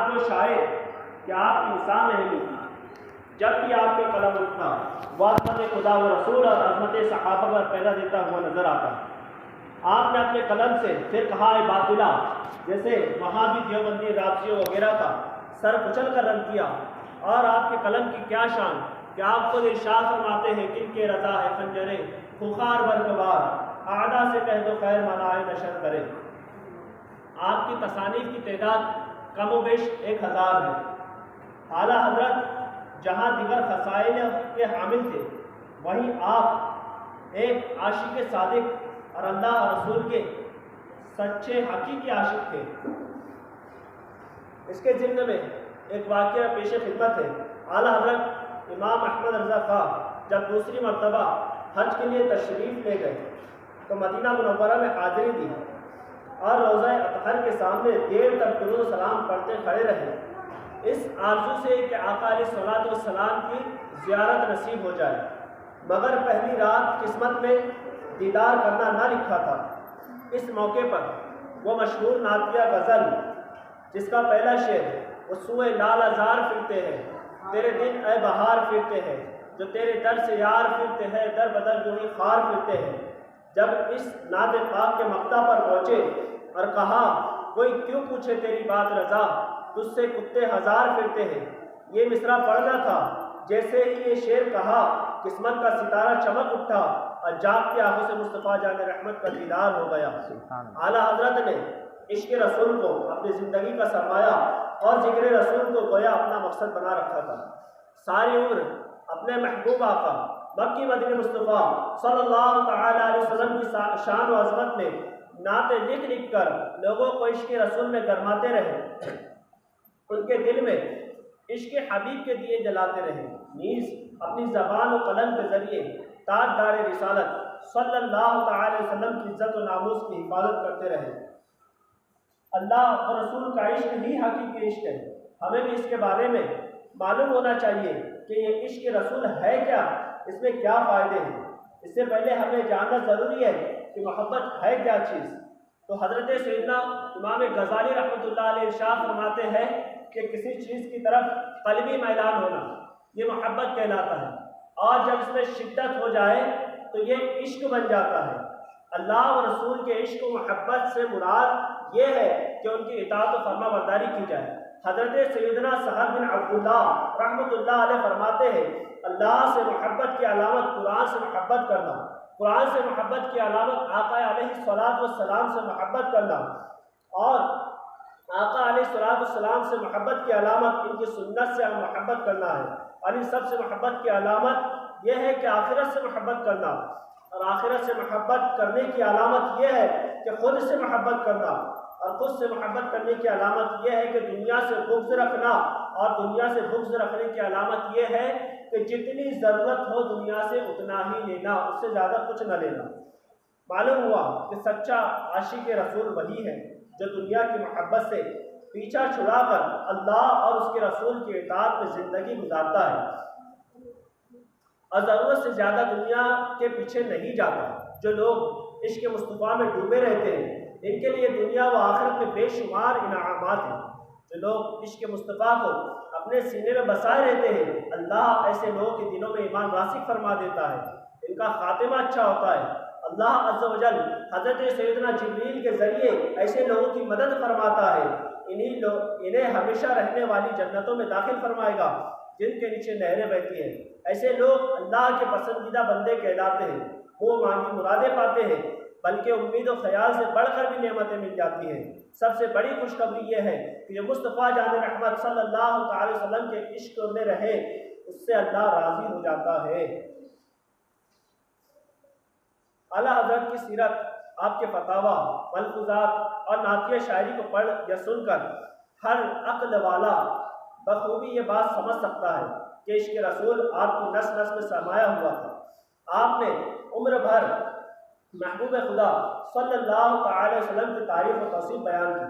آپ وہ شاعر کہ آپ کی مثال نہیں ملتی۔ جب بھی آپ کے قلم اٹھنا وہ عظمت خدا و رسول اور عظمت صحابہ پر پیدا دیتا ہوا نظر آتا۔ آپ نے اپنے قلم سے فرقہ باطلہ جیسے وہابی دیوبندی رافضی وغیرہ کا سر کچل کر رد کیا، اور آپ کے قلم کی کیا شان کہ آپ خود ارشاد فرماتے ہیں کن کے رضا ہے خنجرے خخار برقبار، اعدا سے کہہ دو خیر منائے نشر کرے۔ آپ کی تصانیف کی تعداد کم و بیش 1000 ہے۔ اعلیٰ حضرت جہاں دیگر خصائل کے حامل تھے، وہیں آپ ایک عاشق صادق اور اللہ اور رسول کے سچے حقیقی عاشق تھے۔ اس کے ضمن میں ایک واقعہ پیش خدمت ہے۔ اعلیٰ حضرت امام احمد رضا خان جب دوسری مرتبہ حج کے لیے تشریف لے گئے تو مدینہ منورہ میں حاضری دی اور روضہ اطہر کے سامنے دیر تک درود و سلام پڑھتے کھڑے رہے، اس آرزو سے کہ آقا علیہ الصلوۃ والسلام کی زیارت نصیب ہو جائے، مگر پہلی رات قسمت میں دیدار کرنا نہ لکھا تھا۔ اس موقع پر وہ مشہور نعتیہ غزل جس کا پہلا شعر وہ سوئے لال ازار پھرتے ہیں تیرے دن اے بہار پھرتے ہیں، جو تیرے در سے یار پھرتے ہیں در بدر جو ہی خار پھرتے ہیں، جب اس نعت پاک کے مقطع پر پہنچے اور کہا کوئی کیوں پوچھے تیری بات رضا تجھ سے کتے ہزار پھرتے ہیں، یہ مصرع پڑھنا تھا۔ جیسے ہی یہ شعر کہا قسمت کا ستارہ چمک اٹھا اور جاگتی آنکھوں سے مصطفیٰ جان رحمت کا دیدار ہو گیا۔ اعلیٰ حضرت نے عشق رسول کو اپنی زندگی کا سرمایہ اور ذکر رسول کو گویا اپنا مقصد بنا رکھا تھا۔ ساری عمر اپنے محبوب آقا مکی مدنی مصطفیٰ صلی اللہ تعالی علیہ وسلم کی شان و عظمت میں نعتیں لکھ لکھ کر لوگوں کو عشق رسول میں گرماتے رہے، ان کے دل میں عشق حبیب کے دیے جلاتے رہے، نیز اپنی زبان و قلم کے ذریعے تاجدار رسالت صلی اللہ تعالی علیہ وسلم کی عزت و ناموس کی حفاظت کرتے رہے۔ اللہ اور رسول کا عشق ہی حقیقی عشق ہے۔ ہمیں بھی اس کے بارے میں معلوم ہونا چاہیے کہ یہ عشق رسول ہے کیا، اس میں کیا فائدے ہیں۔ اس سے پہلے ہمیں جاننا ضروری ہے کہ محبت ہے کیا چیز۔ تو حضرت سیدنا امام غزالی رحمۃ اللہ علیہ ارشاد فرماتے ہیں کہ کسی چیز کی طرف قلبی میلان ہونا یہ محبت کہلاتا ہے، اور جب اس میں شدت ہو جائے تو یہ عشق بن جاتا ہے۔ اللہ و رسول کے عشق و محبت سے مراد یہ ہے کہ ان کی اطاعت و فرما برداری کی جائے۔ حضرت سیدنا سہل بن عبداللہ رحمۃ اللہ علیہ فرماتے ہیں اللہ سے محبت کی علامت قرآن سے محبت کرنا، قرآن سے محبت کی علامت آقا علیہ الصلوۃ والسلام سے محبت کرنا، اور آقا علیہ الصلوۃ والسلام سے محبت کی علامت ان کی سنت سے محبت کرنا ہے، اور ان سب سے محبت کی علامت یہ ہے کہ آخرت سے محبت کرنا، اور آخرت سے محبت کرنے کی علامت یہ ہے کہ خود سے محبت کرنا، اور خود سے محبت کرنے کی علامت یہ ہے کہ دنیا سے بغض رکھنا، اور دنیا سے بغض رکھنے کی علامت یہ ہے کہ جتنی ضرورت ہو دنیا سے اتنا ہی لینا، اس سے زیادہ کچھ نہ لینا۔ معلوم ہوا کہ سچا عاشق رسول وہی ہے جو دنیا کی محبت سے پیچھا چھڑا کر اللہ اور اس کے رسول کی اطاعت میں زندگی گزارتا ہے، اور ضرورت سے زیادہ دنیا کے پیچھے نہیں جاتا۔ جو لوگ عشق مصطفیٰ میں ڈوبے رہتے ہیں ان کے لیے دنیا و آخرت میں بے شمار انعامات ہیں۔ جو لوگ عشق مصطفیٰ کو اپنے سینے میں بسائے رہتے ہیں اللہ ایسے لوگوں کے دلوں میں ایمان راسخ فرما دیتا ہے، ان کا خاتمہ اچھا ہوتا ہے۔ اللہ عز و جل حضرت سیدنا جبریل کے ذریعے ایسے لوگوں کی مدد فرماتا ہے، انہیں ہمیشہ رہنے والی جنتوں میں داخل فرمائے گا جن کے نیچے نہریں بہتی ہیں۔ ایسے لوگ اللہ کے پسندیدہ بندے کہلاتے ہیں، وہ مانگی مرادیں پاتے ہیں، بلکہ امید و خیال سے بڑھ کر بھی نعمتیں مل جاتی ہیں۔ سب سے بڑی خوشخبری یہ ہے کہ جو مصطفیٰ جان رحمت صلی اللہ تعالی وسلم کے عشق میں رہے اس سے اللہ راضی ہو جاتا ہے۔ اعلیٰ حضرت کی سیرت، آپ کے فتاوی، ملفوظات اور نعتیہ شاعری کو پڑھ یا سن کر ہر عقل والا بخوبی یہ بات سمجھ سکتا ہے کہ عشق رسول آپ کی نس نس میں سرمایہ ہوا تھا۔ آپ نے عمر بھر محبوب خدا صلی اللہ تعالی وسلم کی تعریف و توصیف بیان کی،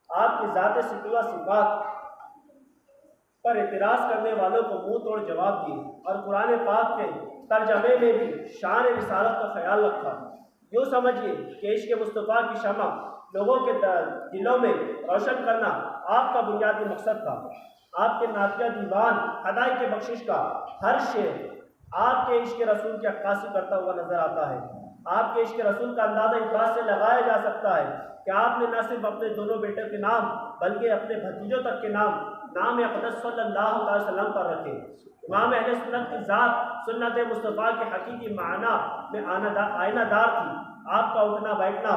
آپ کی ذات ستیہ صفات پر اعتراض کرنے والوں کو منہ توڑ جواب دیے، اور قرآن پاک کے ترجمے میں بھی شان رسالت کا خیال رکھا۔ یوں سمجھیے کہ عشق مصطفیٰ کی شمع لوگوں کے دلوں میں روشن کرنا آپ کا بنیادی مقصد تھا۔ آپ کے نعتیہ دیوان ہدایت کے بخشش کا ہر شعر آپ کے عشق رسول کی عکاسی کرتا ہوا نظر آتا ہے۔ آپ کے عشق رسول کا اندازہ اس بات سے لگایا جا سکتا ہے کہ آپ نے نہ صرف اپنے دونوں بیٹوں کے نام بلکہ اپنے بھتیجوں تک کے نام اقدس صلی اللہ علیہ وسلم پر رکھے۔ امام اہل سنت کی ذات سنت مصطفیٰ کے حقیقی معنی میں آئینہ دار تھی۔ آپ کا اٹھنا بیٹھنا،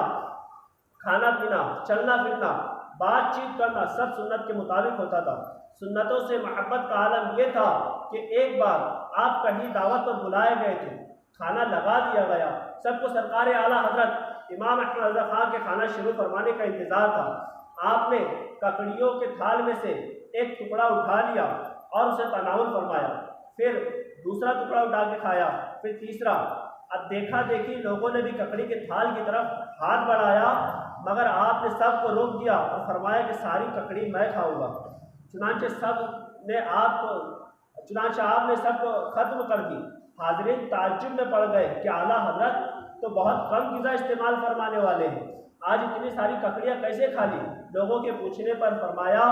کھانا پینا، چلنا پھرنا، بات چیت کرنا سب سنت کے مطابق ہوتا تھا۔ سنتوں سے محبت کا عالم یہ تھا کہ ایک بار آپ کہیں دعوت پر بلائے گئے تھے، کھانا لگا دیا گیا، سب کو سرکار اعلیٰ حضرت امام احمد رضا خان کے کھانا شروع فرمانے کا انتظار تھا۔ آپ نے ککڑیوں کے تھال میں سے ایک ٹکڑا اٹھا لیا اور اسے تناول فرمایا، پھر دوسرا ٹکڑا اٹھا کے کھایا، پھر تیسرا۔ اب دیکھا دیکھی لوگوں نے بھی ککڑی کے تھال کی طرف ہاتھ بڑھایا، مگر آپ نے سب کو روک دیا اور فرمایا کہ ساری ککڑی میں کھاؤں گا۔ چنانچہ آپ نے سب کو ختم کر دی۔ حاضرین تعجب میں پڑ گئے کہ اعلیٰ حضرت تو بہت کم غذا استعمال فرمانے والے ہیں، آج اتنی ساری ککڑیاں کیسے کھا لی؟ لوگوں کے پوچھنے پر فرمایا،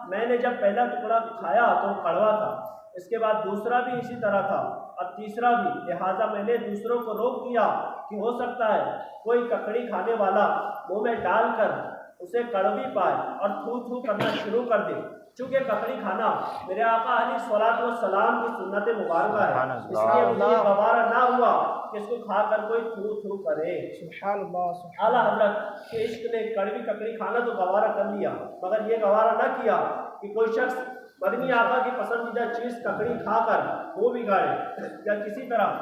میں نے جب پہلا ٹکڑا کھایا تو وہ کڑوا تھا، اس کے بعد دوسرا بھی اسی طرح تھا، اب تیسرا بھی، لہٰذا میں نے دوسروں کو روک دیا کہ ہو سکتا ہے کوئی ککڑی کھانے والا منہ میں ڈال کر اسے کڑوی پائے اور تھو تھو کرنا شروع کر دے۔ چونکہ ککڑی کھانا میرے آقا علیہ الصلوۃ والسلام کی سنت مبارکہ ہے، اس لیے مجھے گوارا نہ ہوا کہ اس کو کھا کر کوئی تھو تھو کرے۔ سبحان اللہ۔ اعلیٰ حضرت کے عشق نے کڑوی ککڑی کھانا تو گوارا کر لیا، مگر یہ گوارا نہ کیا کہ کوئی شخص مدنی آقا کی پسندیدہ چیز ککڑی کھا کر وہ بگاڑے یا کسی طرح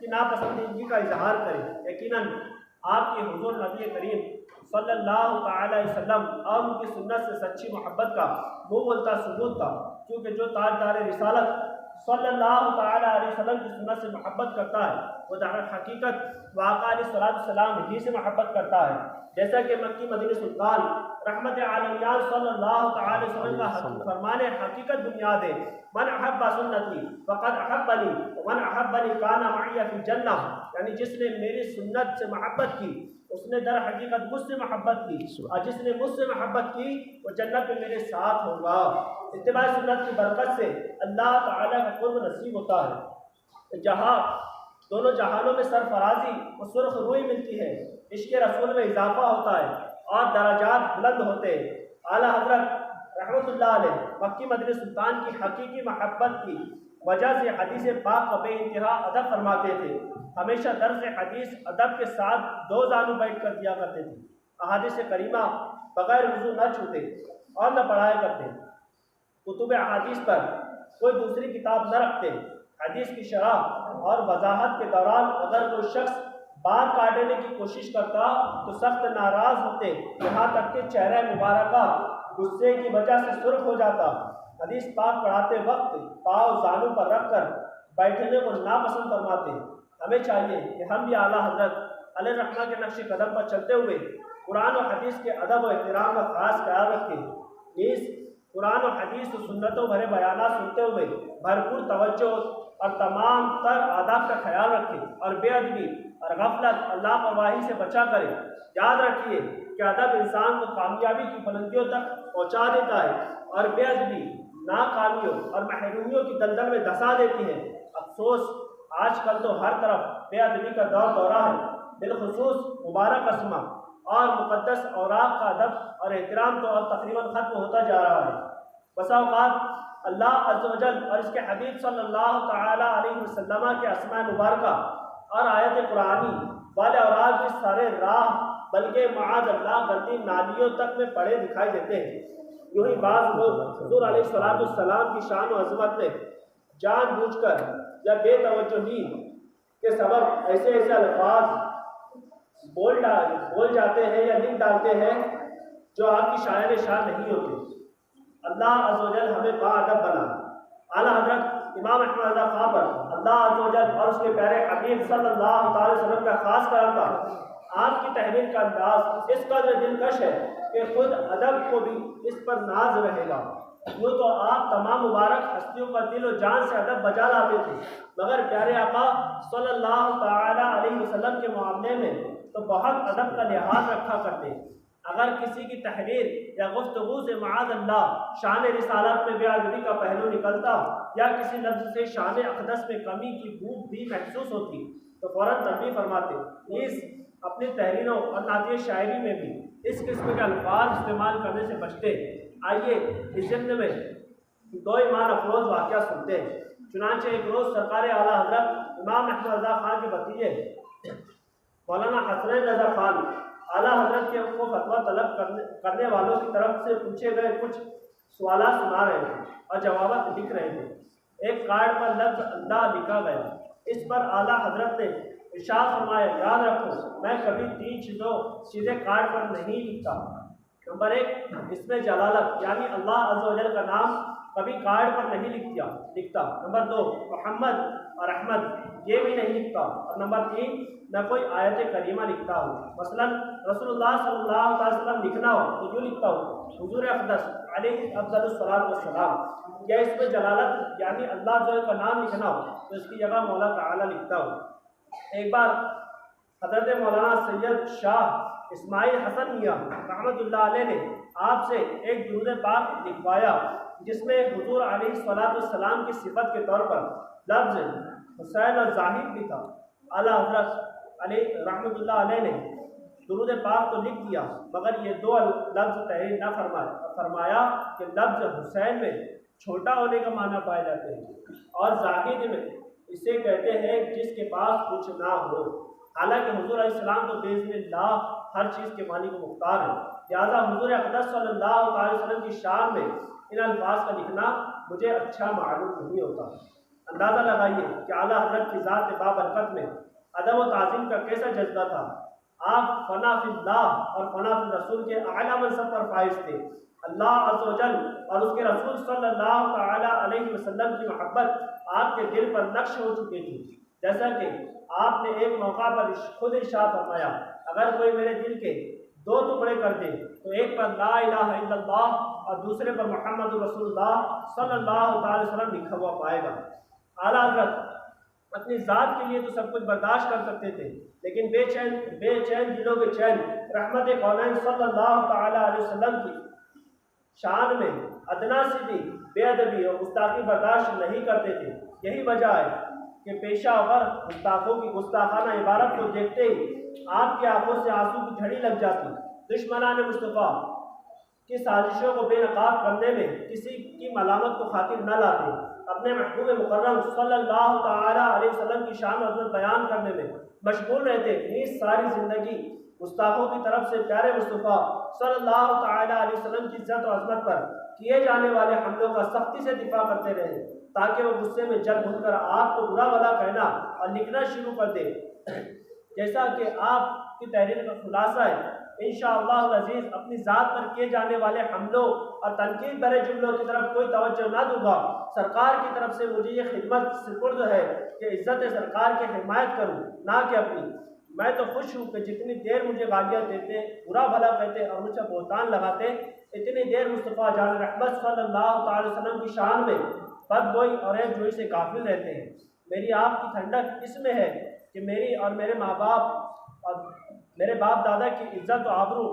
کی ناپسندیدگی کا اظہار کرے۔ یقیناً آپ کے حضور نبی کریم صلی اللہ تعالی علیہ وسلم اور ان کی سنت سے سچی محبت کا منہ بولتا ثبوت تھا، کیونکہ جو تاجدار رسالت صلی اللہ تعالی علیہ وسلم کی سنت سے محبت کرتا ہے وہ در حقیقت آقا علیہ السلام ہی سے محبت کرتا ہے، جیسا کہ مکی مدنی سلطان رحمت عالمیان صلی اللہ تعالی وسلم کا فرمان حقیقت بنیاد ہے، من احب سنتی فقد احبنی ومن احبنی کان معی فی الجنہ، یعنی جس نے میری سنت سے محبت کی اس نے در حقیقت مجھ سے محبت کی، اور جس نے مجھ سے محبت کی وہ جنت میں میرے ساتھ ہوگا۔ اتباع سنت کی برکت سے اللہ تعالیٰ کا قرب نصیب ہوتا ہے، جہاں دونوں جہانوں میں سرفرازی و سرخ روئی ملتی ہے، عشق رسول میں اضافہ ہوتا ہے اور درجات بلند ہوتے ہیں۔ اعلیٰ حضرت رحمۃ اللہ علیہ مکی مدنی سلطان کی حقیقی محبت کی وجہ سے حدیث پاک کا بے انتہا ادب فرماتے تھے، ہمیشہ درس حدیث ادب کے ساتھ دو زانو بیٹھ کر دیا کرتے تھے، احادیث کریمہ بغیر وضو نہ چھوتے اور نہ پڑھایا کرتے، کتب احادیث پر کوئی دوسری کتاب نہ رکھتے، حدیث کی شرح اور وضاحت کے دوران اگر کوئی شخص بات کاٹنے کی کوشش کرتا تو سخت ناراض ہوتے، یہاں تک کہ چہرہ مبارکہ غصے کی وجہ سے سرخ ہو جاتا۔ حدیث پاک پڑھاتے وقت پاؤں زانوں پر رکھ کر بیٹھنے کو ناپسند فرماتے۔ ہمیں چاہیے کہ ہم بھی اعلیٰ حضرت علیہ الرحمہ کے نقش قدم پر چلتے ہوئے قرآن و حدیث کے ادب و احترام کا خاص خیال رکھیں، نیز قرآن و حدیث و سنتوں بھرے بیانات سنتے ہوئے بھرپور توجہ اور تمام تر آداب کا خیال رکھیں، اور بے ادبی اور غفلت اور لاپرواہی سے بچا کریں۔ یاد رکھیے کہ ادب انسان کو کامیابی کی بلندیوں تک پہنچا دیتا ہے اور بے ادبی ناکامیوں اور محرومیوں کی دلدل میں دھسا دیتی ہے۔ افسوس آج کل تو ہر طرف بے ادبی کا دورہ ہے، بالخصوص مبارک اسما اور مقدس اوراق کا ادب اور احترام تو اب تقریباً ختم ہوتا جا رہا ہے۔ بسا اوقات اللہ عز و جل اور اس کے حبیب صلی اللہ تعالی علیہ وسلم کے اسماء مبارکہ اور آیت قرآنی والے اوراق بھی سارے راہ بلکہ معاذ اللہ گندی نالیوں تک میں پڑے دکھائی دیتے ہیں۔ یوں ہی بعض لوگ حضور علیہ السلام کی شان و عظمت میں جان بوجھ کر یا بے توجہی کے سبب ایسے الفاظ بول جاتے ہیں یا لکھ ڈالتے ہیں جو آپ کی شاعر شان نہیں ہوتے۔ اللہ عز و جل ہمیں باادب بنا۔ اعلیٰ حضرت امام احمد رضا خان پر اللہ عز و جل اور اس کے پیارے حبیب صلی اللہ تعالی وسلم کا خاص کرم تھا۔ آپ کی تحریر کا انداز اس قدر دلکش ہے کہ خود ادب کو بھی اس پر ناز رہے گا۔ یوں تو آپ تمام مبارک ہستیوں پر دل و جان سے ادب بجا لاتے تھے، مگر پیارے آقا صلی اللہ تعالی علیہ وسلم کے معاملے میں تو بہت ادب کا لحاظ رکھا کرتے۔ اگر کسی کی تحریر یا گفتگو سے معاذ اللہ شان رسالت میں بے ادبی کا پہلو نکلتا یا کسی لفظ سے شان اقدس میں کمی کی بو بھی محسوس ہوتی تو فوراً تنبیہ فرماتے۔ نیز اپنی تحریروں اور نعتیہ شاعری میں بھی اس قسم کے الفاظ استعمال کرنے سے بچتے۔ آئیے اس ضمن میں دو ایمان افروز واقعہ سنتے ہیں۔ چنانچہ ایک روز سرکار اعلیٰ حضرت امام احمد رضا خان کے بھتیجے مولانا حسنین رضا خان اعلیٰ حضرت کے کو فتویٰ طلب کرنے والوں کی طرف سے پوچھے گئے کچھ سوالات سنا رہے تھے اور جوابات لکھ رہے تھے۔ ایک کارڈ پر لفظ اللہ لکھا گیا۔ اس پر اعلیٰ حضرت نے ارشاد فرمایا، یاد رکھو میں کبھی 3 چیزیں کارڈ پر نہیں لکھتا۔ نمبر 1، اس میں جلالت یعنی اللہ عز و جل کا نام کبھی کارڈ پر نہیں لکھتا۔ نمبر 2، محمد اور احمد یہ بھی نہیں لکھتا۔ اور نمبر 3، میں کوئی آیت کریمہ لکھتا ہوں، مثلا رسول اللہ صلی اللہ علیہ وسلم لکھنا ہو تو یوں لکھتا ہوں، حضور اقدس علیہ افضل الصلاۃ والسلام۔ یا اس میں جلالت یعنی اللہ جو کا نام لکھنا ہو تو اس کی جگہ مولا تعالیٰ لکھتا ہوں۔ ایک بار حضرت مولانا سید شاہ اسماعیل حسن میاں رحمۃ اللہ علیہ نے آپ سے ایک درود پاک لکھوایا جس میں حضور علیہ الصلاۃ والسلام کی صفت کے طور پر لفظ حسین اور زاہد بھی تھا۔ اعلیٰ حضرت علیہ رحمۃ اللہ علیہ نے درود پاک تو لکھ دیا مگر یہ 2 لفظ تحریر نہ فرمایا کہ لفظ حسین میں چھوٹا ہونے کا معنی پائے جاتے ہیں اور زاہد میں اسے کہتے ہیں جس کے پاس کچھ نہ ہو۔ حالانکہ حضور علیہ السلام تو باذن اللہ ہر چیز کے مالک و مختار ہیں، لہٰذا حضور اقدس صلی اللہ علیہ وسلم کی شان میں ان الفاظ کا لکھنا مجھے اچھا معلوم نہیں ہوتا۔ اندازہ لگائیے کہ اعلیٰ حضرت کی ذات بابرکت میں ادب و تعظیم کا کیسا جذبہ تھا۔ آپ فنا فی اللہ اور فنا فی رسول کے اعلیٰ منصب پر فائز تھے۔ اللہ عز و جل اور اس کے رسول صلی اللہ تعالیٰ علیہ وسلم کی محبت آپ کے دل پر نقش ہو چکی تھی، جیسا کہ آپ نے ایک موقع پر خود ارشاد فرمایا، اگر کوئی میرے دل کے 2 ٹکڑے کر دے تو ایک پر لا الہ الا اللہ اور دوسرے پر محمد رسول اللہ صلی اللہ علیہ وسلم لکھا ہوا پائے گا۔ اعلیٰ حضرت اپنی ذات کے لیے تو سب کچھ برداشت کر سکتے تھے، لیکن بے چین دلوں کے چین رحمت کونین صلی اللہ تعالیٰ علیہ وسلم کی شان میں ادنا سی بھی بے ادبی اور گستاخی برداشت نہیں کرتے تھے۔ یہی وجہ ہے کہ پیشہ ور گستاخوں کی گستاخانہ عبارت کو دیکھتے ہی آپ کی آنکھوں سے آنسو کی جھڑی لگ جاتی۔ دشمنان مصطفیٰ کی سازشوں کو بے نقاب کرنے میں کسی کی ملامت کو خاطر نہ لاتے، اپنے محبوب مکرم صلی اللہ تعالیٰ علیہ وسلم کی شان و عظمت بیان کرنے میں مشغول رہتے۔ نیز ساری زندگی گستاخوں کی طرف سے پیارے مصطفیٰ صلی اللہ تعالیٰ علیہ وسلم کی عزت و عظمت پر کیے جانے والے حملوں کا سختی سے دفاع کرتے رہے، تاکہ وہ غصے میں جل بھن کر آپ کو برا بھلا کہنا اور لکھنا شروع کر دے، جیسا کہ آپ کی تحریر کا خلاصہ ہے۔ انشاءاللہ العزیز اپنی ذات پر کیے جانے والے حملوں اور تنقید بھرے جملوں کی طرف کوئی توجہ نہ دوں گا۔ سرکار کی طرف سے مجھے یہ خدمت سپرد ہے کہ عزت سرکار کی حمایت کروں، نہ کہ اپنی۔ میں تو خوش ہوں کہ جتنی دیر مجھے گالیاں دیتے، برا بھلا کہتے اور مجھ سے بہتان لگاتے، اتنی دیر مصطفیٰ جان رحمت صلی اللہ تعالی وسلم کی شان میں بد گوئی اور عیب جوئی سے غافل رہتے ہیں۔ میری آپ کی ٹھنڈک اس میں ہے کہ میری اور میرے ماں باپ اور میرے باپ دادا کی عزت و آبرو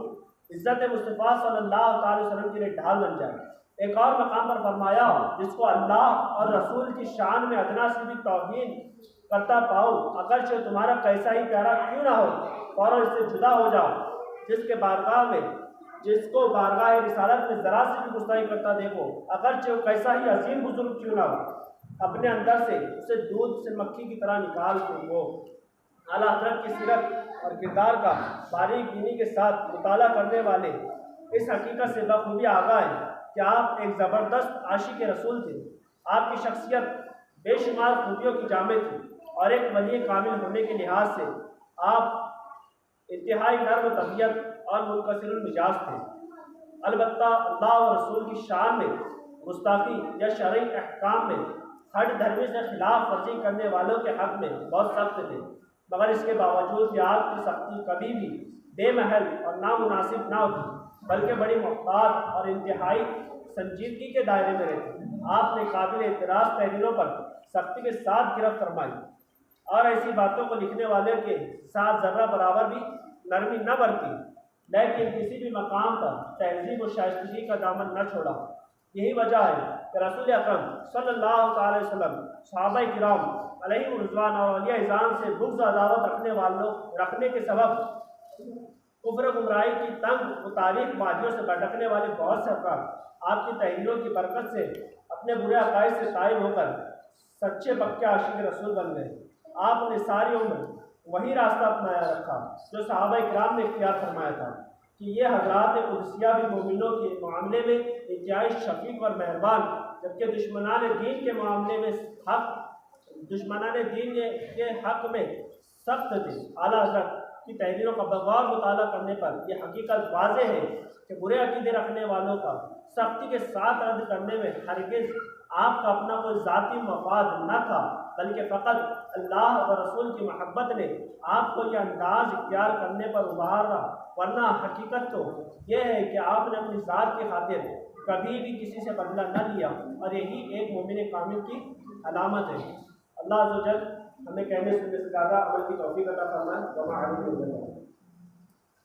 عزت مصطفیٰ صلی اللہ تعالی وسلم کے لیے ڈھال بن جائے۔ ایک اور مقام پر فرمایا، جس کو اللہ اور رسول کی شان میں ادنا سی بھی توہین کرتا پاؤں، اگرچہ تمہارا کیسا ہی پیارا کیوں نہ ہو، فوراً اس سے جدا ہو جاؤ۔ جس کو بارگاہ رسالت میں ذرا سی بھی گستاخی کرتا دیکھو، اگرچہ وہ کیسا ہی عظیم بزرگ کیوں نہ ہو، اپنے اندر سے اسے دودھ سے مکھی کی طرح نکال دو۔ اعلیٰ حضرت کی سیرت اور کردار کا باریک بینی کے ساتھ مطالعہ کرنے والے اس حقیقت سے بخوبی آگاہ ہیں کہ آپ ایک زبردست عاشق رسول تھے۔ آپ کی شخصیت بے شمار خوبیوں کی جامع تھی اور ایک ولی کامل ہونے کے لحاظ سے آپ انتہائی نرم طبیعت اور منکسر المزاج تھے۔ البتہ اللہ اور رسول کی شان میں گستاخی یا شرعی احکام میں ہر دھرمی سے خلاف ورزی کرنے والوں کے حق میں بہت سخت تھے، مگر اس کے باوجود بھی آپ کی سختی کبھی بھی بے محل اور نامناسب نہ ہوتی، بلکہ بڑی محتاط اور انتہائی سنجیدگی کے دائرے میں رہتی۔ آپ نے قابل اعتراض تحریروں پر سختی کے ساتھ گرفت فرمائی اور ایسی باتوں کو لکھنے والے کے ساتھ ذرہ برابر بھی نرمی نہ برتی۔ لیکن کسی بھی مقام پر تہذیب و شائستگی کا دامن نہ چھوڑا۔ یہی وجہ ہے کہ رسول اکرم صلی اللہ تعالی وسلم صحابہ کرام علیہ رضوان اور اولیاء اعظام سے بغض و عداوت رکھنے کے سبب کفر و گمراہی کی تنگ و تاریخ وادیوں سے بھٹکنے والے بہت سے افراد آپ کی تحریروں کی برکت سے اپنے برے عقائد سے طائب ہو کر سچے پکے عاشق رسول بن گئے۔ آپ نے ساری عمر وہی راستہ اپنایا رکھا جو صحابہ کرام نے اختیار فرمایا تھا کہ یہ حضرات قدسیہ بھی مومنوں کے معاملے میں انتہائی شفیق اور مہربان، جبکہ دشمنان دین کے معاملے میں دشمنان دین کے حق میں سخت تھے۔ اعلیٰ حضرت کی تحریروں کا بغور مطالعہ کرنے پر یہ حقیقت واضح ہے کہ برے عقیدے رکھنے والوں کا سختی کے ساتھ رد کرنے میں ہرگز آپ کا اپنا کوئی ذاتی مفاد نہ تھا، بلکہ فقط اللہ و رسول کی محبت نے آپ کو یہ انداز اختیار کرنے پر ابھارا، ورنہ حقیقت تو یہ ہے کہ آپ نے اپنی ذات کی خاطر کبھی بھی کسی سے بدلہ نہ لیا، اور یہی ایک مومن کامل کی علامت ہے۔ اللہ عز و جل ہمیں کہنے سننے سے زیادہ عمل کی توفیق عطا فرمائے۔